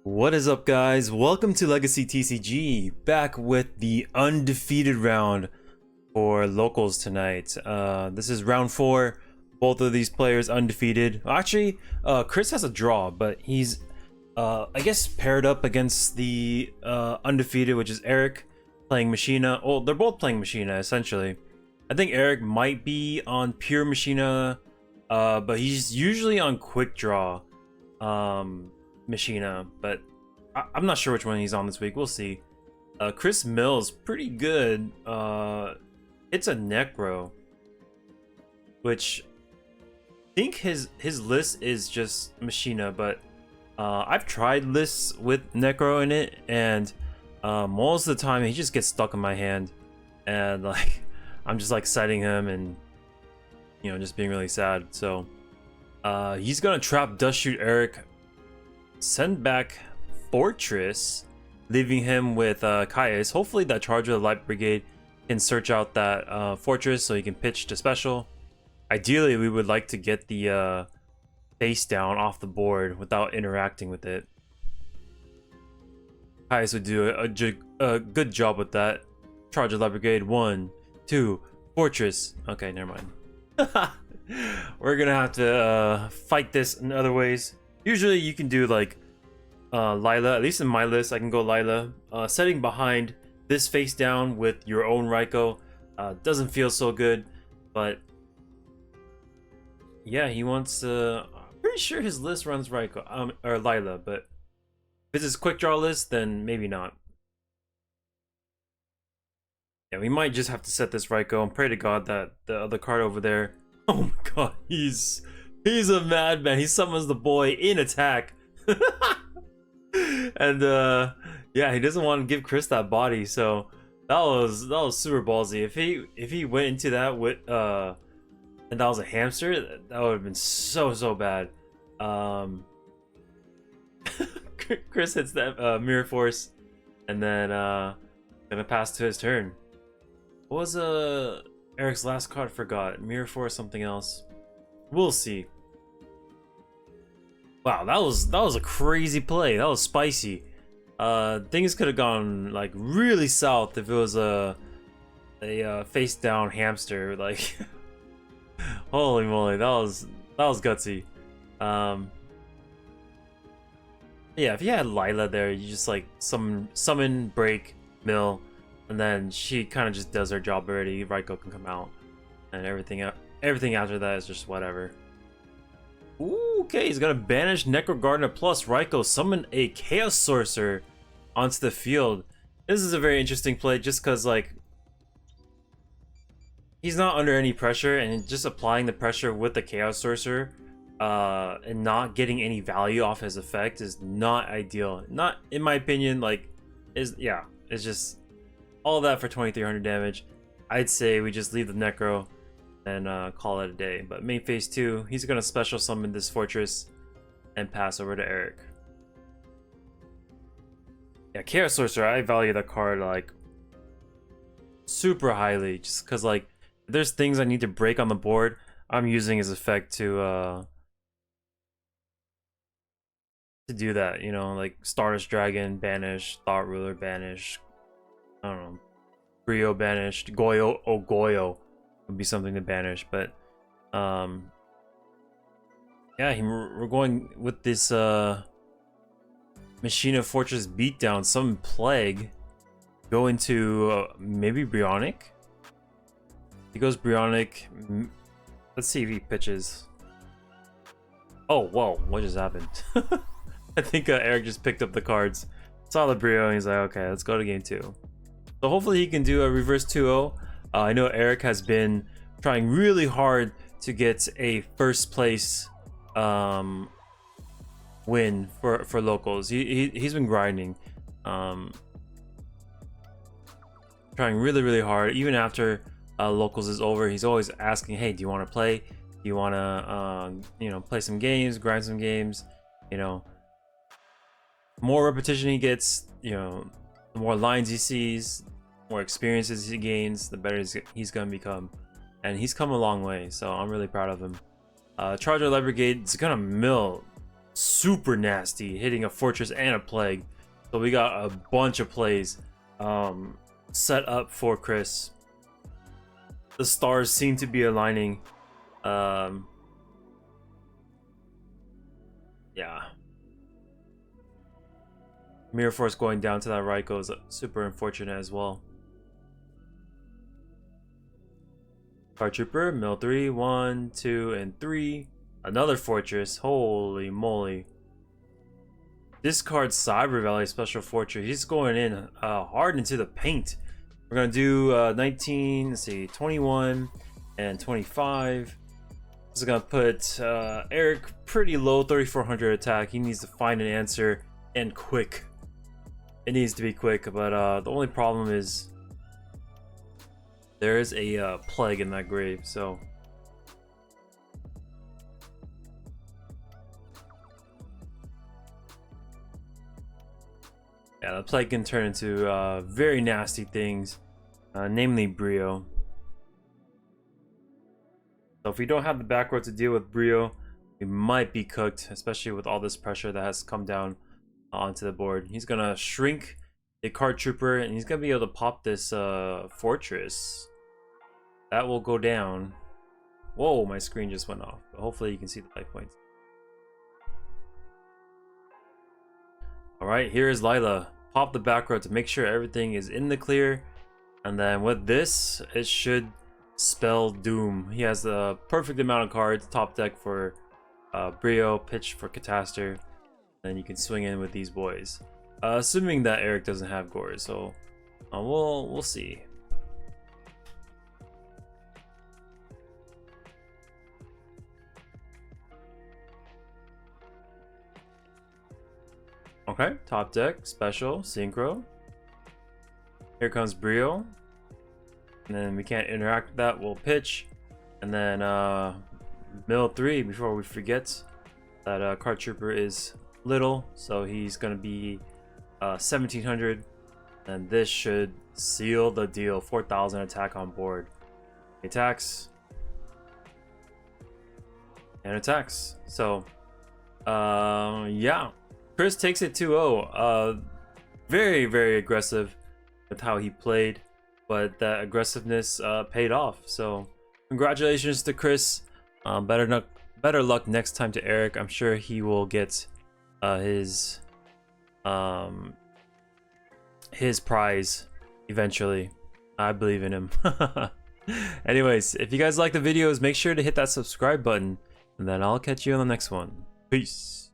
What is up, guys? Welcome to Legacy TCG, back with the undefeated round for locals tonight. This is round 4. Both of these players undefeated. Actually, Chris has a draw, but he's I guess paired up against the undefeated, which is Eric playing Machina. Well, they're both playing Machina essentially. I think Eric might be on pure Machina, but he's usually on quick draw Machina, but I'm not sure which one he's on this week. We'll see. Chris Mills, pretty good. It's a Necro, which I think his list is just Machina, but I've tried lists with Necro in it, and most of the time he just gets stuck in my hand, and like I'm just like citing him and just being really sad. So he's gonna trap Dust Shoot Eric, send back Fortress, leaving him with Caius. Hopefully that Charger of the Light Brigade can search out that Fortress so he can pitch to special. Ideally, we would like to get the face down off the board without interacting with it. Caius would do a good job with that. Charger of the Light Brigade, 1, 2, Fortress. Okay, never mind. We're gonna have to fight this in other ways. Usually you can do like Lila, at least in my list I can go Lila. Setting behind this face down with your own Raikou doesn't feel so good, but yeah, he wants to, I'm pretty sure his list runs Raikou, or Lila, but if it's his quick draw list, then maybe not. Yeah, we might just have to set this Raikou and pray to God that the other card over there, oh my god, he's a madman. He summons the boy in attack. And yeah, he doesn't want to give Chris that body, so that was super ballsy. If he went into that with and that was a hamster, that would have been so bad. Chris hits that Mirror Force, and then gonna pass to his turn. What was Eric's last card? I forgot. Mirror Force, something else. We'll see. Wow, that was a crazy play. That was spicy. Things could have gone like really south if it was a face down hamster. Like, holy moly, that was gutsy. Yeah, if you had Lila there, you just like summon, break, mill, and then she kind of just does her job already. Raikou can come out, and everything after that is just whatever. Ooh, okay, he's gonna banish Necro Gardener plus Raikou, summon a Chaos Sorcerer onto the field. This is a very interesting play just because, like, he's not under any pressure, and just applying the pressure with the Chaos Sorcerer and not getting any value off his effect is not ideal. Not, in my opinion, like, it's just all that for 2300 damage. I'd say we just leave the Necro and call it a day. But main phase 2, he's gonna special summon this Fortress and pass over to Eric. Yeah, Chaos Sorcerer, I value that card like super highly, just because like if there's things I need to break on the board, I'm using his effect to do that. Like Stardust Dragon banish, Thought Ruler banish, I don't know, Brio banished, Goyo would be something to banish, but yeah, we're going with this Machina Fortress beatdown, some Plague, go into maybe Brionic. He goes Brionic. Let's see if he pitches. Oh, whoa, what just happened? I think Eric just picked up the cards, saw the Brio, and he's like, okay, let's go to game 2. So hopefully he can do a reverse 2-0. I know Eric has been trying really hard to get a first place win for locals. He's been grinding, trying really hard. Even after locals is over, he's always asking, hey, do you want to play? Do you want to play some games, grind some games? More repetition he gets, the more lines he sees, more experiences he gains, the better he's gonna become, and he's come a long way. So I'm really proud of him. Charger Light Brigade is gonna mill super nasty, hitting a fortress and a plague. So we got a bunch of plays set up for Chris. The stars seem to be aligning. Yeah. Mirror Force going down to that right goes super unfortunate as well. Card Trooper, mill 3, 1, 2, and 3. Another fortress. Holy moly. Discard Cyber Valley Special Fortress. He's going in hard into the paint. We're going to do 19, let's see, 21, and 25. This is going to put Eric pretty low, 3400 attack. He needs to find an answer, and quick. It needs to be quick, but the only problem is there is a plague in that grave, so yeah, the plague can turn into very nasty things, namely Brio. So if we don't have the back row to deal with Brio, we might be cooked, especially with all this pressure that has come down onto the board. He's gonna shrink the card trooper, and he's gonna be able to pop this fortress. That will go down. Whoa, my screen just went off. But hopefully you can see the life points. Alright, here is Lila. Pop the back row to make sure everything is in the clear. And then with this, it should spell doom. He has the perfect amount of cards. Top deck for Brio, pitch for Cataster. Then you can swing in with these boys. Assuming that Eric doesn't have Gores, so we'll see. Okay, top deck, special, synchro. Here comes Brio. And then we can't interact with that, we'll pitch. And then mill 3 before we forget that card trooper is little, so he's gonna be 1700. And this should seal the deal. 4000 attack on board. Attacks. And attacks. So yeah. Chris takes it 2-0. Very, very aggressive with how he played, but that aggressiveness paid off. So congratulations to Chris. Better luck next time to Eric. I'm sure he will get his prize eventually. I believe in him. Anyways, if you guys like the videos, make sure to hit that subscribe button, and then I'll catch you on the next one. Peace.